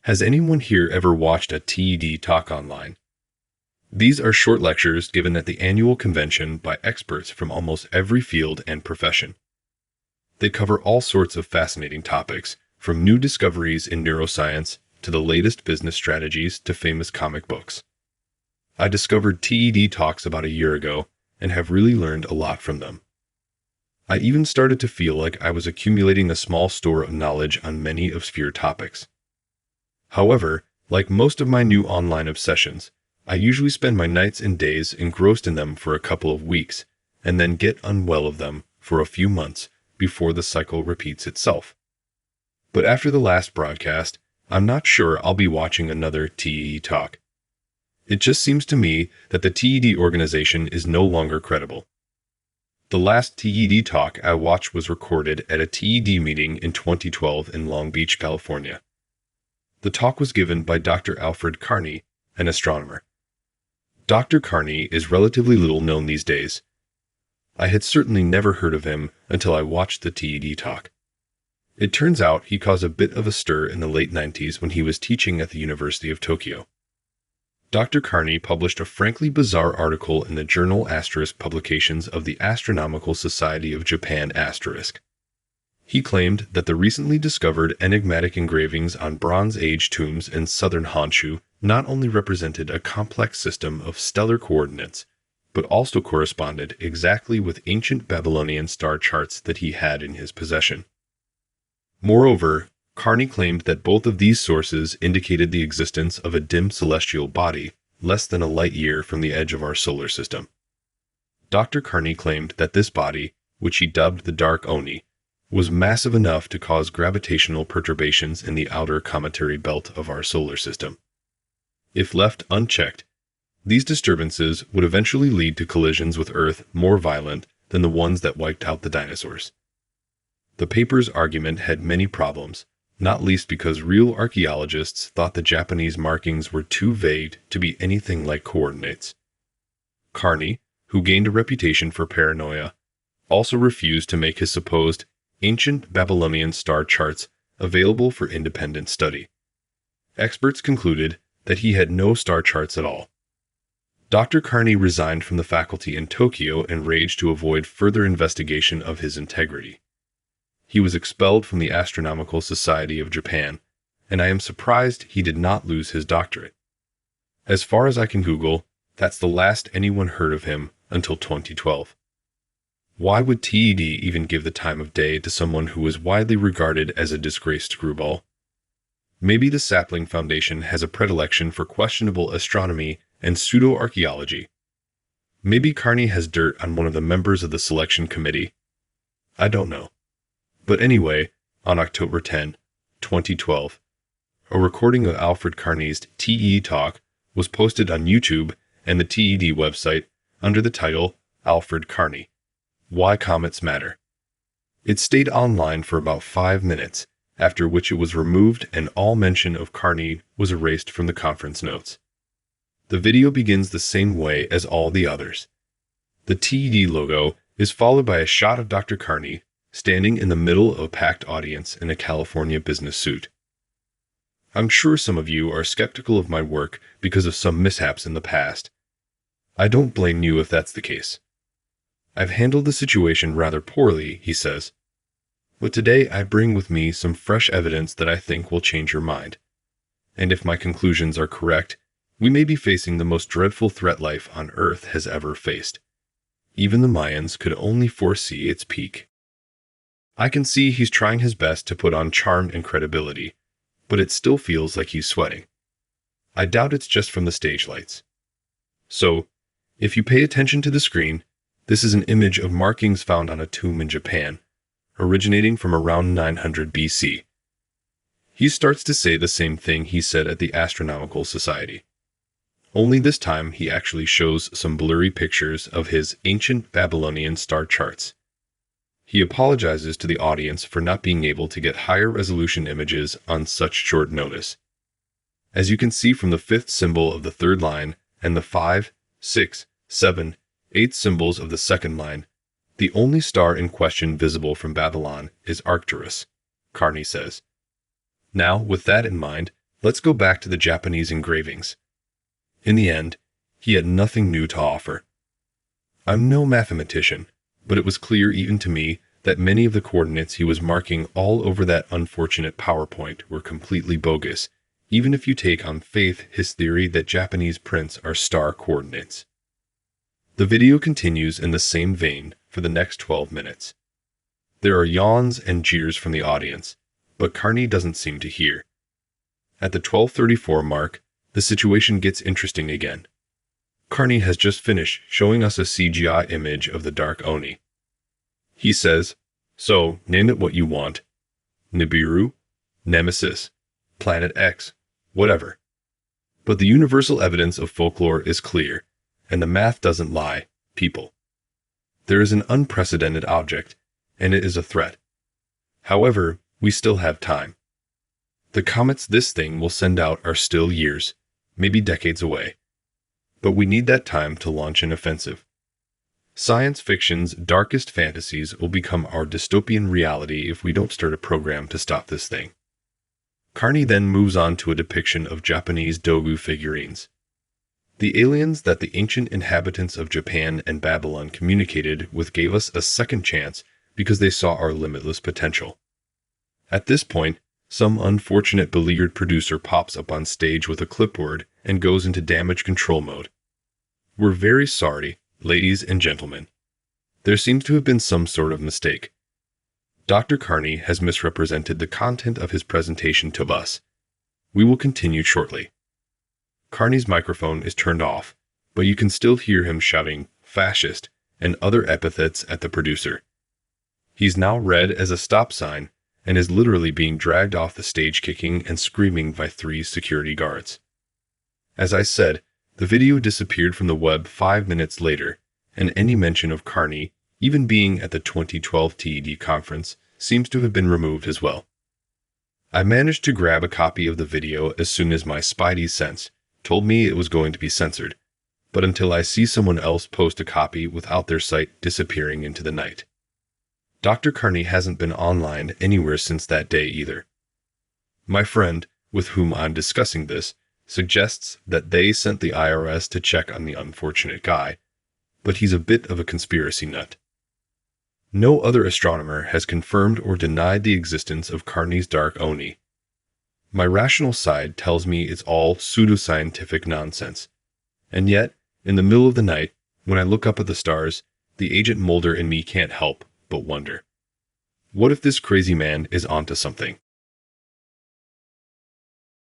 Has anyone here ever watched a TED talk online? These are short lectures given at the annual convention by experts from almost every field and profession. They cover all sorts of fascinating topics, from new discoveries in neuroscience to the latest business strategies to famous comic books. I discovered TED talks about a year ago and have really learned a lot from them. I even started to feel like I was accumulating a small store of knowledge on many obscure topics. However, like most of my new online obsessions, I usually spend my nights and days engrossed in them for a couple of weeks, and then get unwell of them for a few months before the cycle repeats itself. But after the last broadcast, I'm not sure I'll be watching another TED talk. It just seems to me that the TED organization is no longer credible. The last TED talk I watched was recorded at a TED meeting in 2012 in Long Beach, California. The talk was given by Dr. Alfred Carney, an astronomer. Dr. Carney is relatively little known these days. I had certainly never heard of him until I watched the TED talk. It turns out he caused a bit of a stir in the late 90s when he was teaching at the University of Tokyo. Dr. Carney published a frankly bizarre article in the journal * Publications of the Astronomical Society of Japan *. He claimed that the recently discovered enigmatic engravings on Bronze Age tombs in southern Honshu not only represented a complex system of stellar coordinates, but also corresponded exactly with ancient Babylonian star charts that he had in his possession. Moreover, Carney claimed that both of these sources indicated the existence of a dim celestial body less than a light year from the edge of our solar system. Dr. Carney claimed that this body, which he dubbed the Dark Oni, was massive enough to cause gravitational perturbations in the outer cometary belt of our solar system. If left unchecked, these disturbances would eventually lead to collisions with Earth more violent than the ones that wiped out the dinosaurs. The paper's argument had many problems, not least because real archaeologists thought the Japanese markings were too vague to be anything like coordinates. Carney, who gained a reputation for paranoia, also refused to make his supposed ancient Babylonian star charts available for independent study. Experts concluded that he had no star charts at all. Dr. Carney resigned from the faculty in Tokyo enraged to avoid further investigation of his integrity. He was expelled from the Astronomical Society of Japan, and I am surprised he did not lose his doctorate. As far as I can Google, that's the last anyone heard of him until 2012. Why would TED even give the time of day to someone who was widely regarded as a disgraced screwball? Maybe the Sapling Foundation has a predilection for questionable astronomy and pseudo-archaeology. Maybe Carney has dirt on one of the members of the selection committee. I don't know. But anyway, on October 10, 2012, a recording of Alfred Carney's TED talk was posted on YouTube and the TED website under the title Alfred Carney: Why Comets Matter. It stayed online for about 5 minutes, after which it was removed and all mention of Carney was erased from the conference notes. The video begins the same way as all the others. The TED logo is followed by a shot of Dr. Carney standing in the middle of a packed audience in a California business suit. I'm sure some of you are skeptical of my work because of some mishaps in the past. I don't blame you if that's the case. I've handled the situation rather poorly, he says. But today I bring with me some fresh evidence that I think will change your mind. And if my conclusions are correct, we may be facing the most dreadful threat life on Earth has ever faced. Even the Mayans could only foresee its peak. I can see he's trying his best to put on charm and credibility, but it still feels like he's sweating. I doubt it's just from the stage lights. So, if you pay attention to the screen, this is an image of markings found on a tomb in Japan, originating from around 900 BC. He starts to say the same thing he said at the Astronomical Society. Only this time he actually shows some blurry pictures of his ancient Babylonian star charts. He apologizes to the audience for not being able to get higher resolution images on such short notice. As you can see from the 5th symbol of the 3rd line and the 5, 6, 7, 8 symbols of the 2nd line, The only star in question visible from Babylon is Arcturus, Carney says. Now, with that in mind, let's go back to the Japanese engravings. In the end, he had nothing new to offer. I'm no mathematician, but it was clear even to me that many of the coordinates he was marking all over that unfortunate PowerPoint were completely bogus, even if you take on faith his theory that Japanese prints are star coordinates. The video continues in the same vein for the next 12 minutes. There are yawns and jeers from the audience, but Carney doesn't seem to hear. At the 12:34 mark, the situation gets interesting again. Carney has just finished showing us a CGI image of the Dark Oni. He says, "So, name it what you want. Nibiru, Nemesis, Planet X, whatever." But the universal evidence of folklore is clear, and the math doesn't lie, people. There is an unprecedented object, and it is a threat. However, we still have time. The comets this thing will send out are still years, maybe decades away. But we need that time to launch an offensive. Science fiction's darkest fantasies will become our dystopian reality if we don't start a program to stop this thing. Carney then moves on to a depiction of Japanese dogu figurines. The aliens that the ancient inhabitants of Japan and Babylon communicated with gave us a second chance because they saw our limitless potential. At this point, some unfortunate beleaguered producer pops up on stage with a clipboard and goes into damage control mode. We're very sorry, ladies and gentlemen. There seems to have been some sort of mistake. Dr. Carney has misrepresented the content of his presentation to us. We will continue shortly. Carney's microphone is turned off, but you can still hear him shouting fascist and other epithets at the producer. He's now red as a stop sign and is literally being dragged off the stage kicking and screaming by 3 security guards. As I said, the video disappeared from the web 5 minutes later, and any mention of Carney, even being at the 2012 TED conference, seems to have been removed as well. I managed to grab a copy of the video as soon as my spidey sense told me it was going to be censored, but until I see someone else post a copy without their site disappearing into the night. Dr. Carney hasn't been online anywhere since that day either. My friend, with whom I'm discussing this, suggests that they sent the IRS to check on the unfortunate guy, but he's a bit of a conspiracy nut. No other astronomer has confirmed or denied the existence of Carney's Dark Oni. My rational side tells me it's all pseudoscientific nonsense. And yet, in the middle of the night, when I look up at the stars, the Agent Mulder in me can't help but wonder. What if this crazy man is onto something?